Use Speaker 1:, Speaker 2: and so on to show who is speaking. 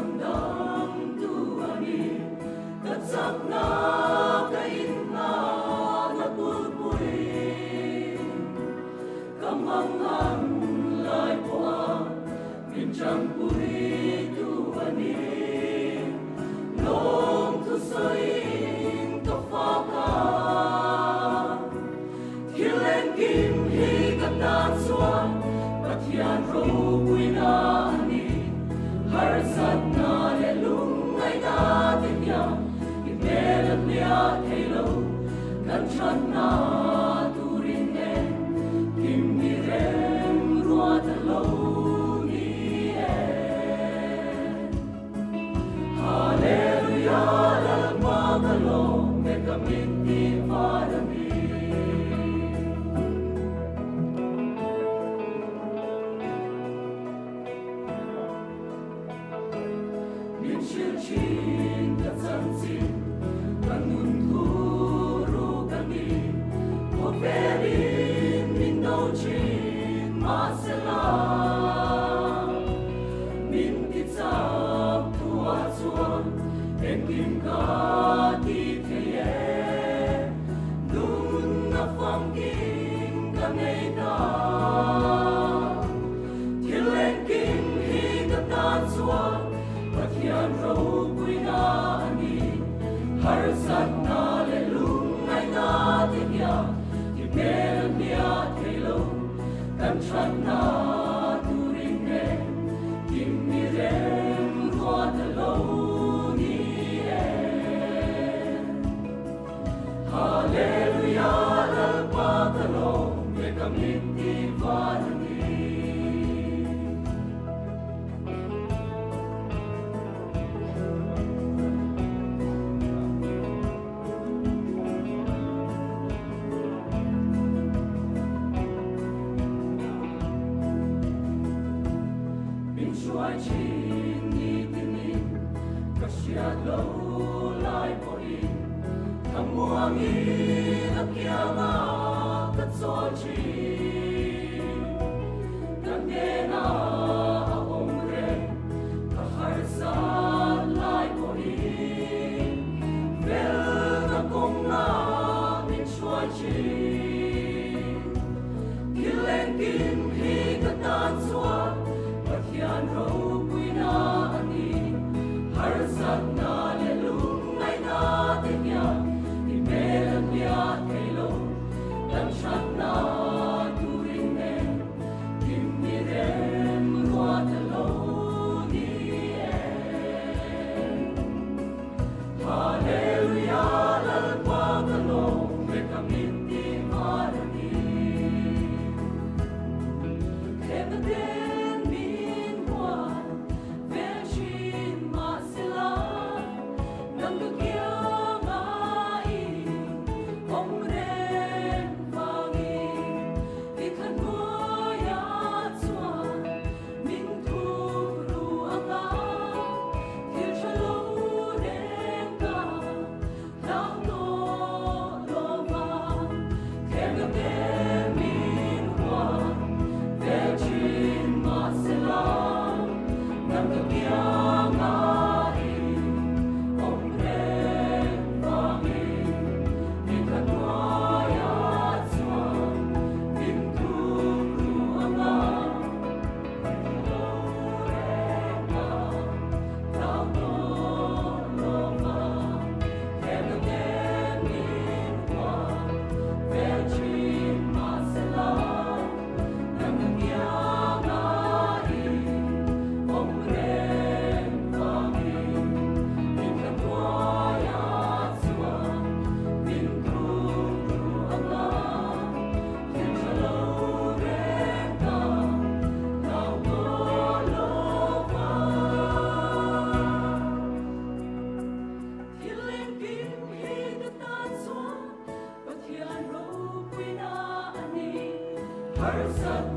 Speaker 1: Samdam tuani katsak na kain na napulpuli kamanghan lai poa minchang puri tuani long tu soing to faka thilen kim hi katan suan pathian ro puina ani har sat na le lung ngai na te ya ki melam ya thelo kan chan na turin e kim mi rem ruat lo ni e hallelujah la magalo me kamiti varami Chin ta san sin kanun guru kani operin min no chin masela min kitap tua chuan en kim ka ti theye nun na fam kim ka nei da thilen kim hi ka ta chuan Pathian ro puina ani har sat na le lung ngai na te ya ki mel nia thelo kan chan na turin ne kim mi rem ruat lo ni e hallelujah la patalo me kamiti varani Chuai chin ni tinin kasia lo lai po in kamuang in akyama katso chi kandena omre kaharsa lai po in vel na kong na min chuai chin kilen kim hi katan suan Pathian ro puina ani har sat na le lung ngai na te ya ki melam ya thelo kan chat na turin ne kim mi rem ruat lo ni e hallelujah la patalo me kamiti varani Person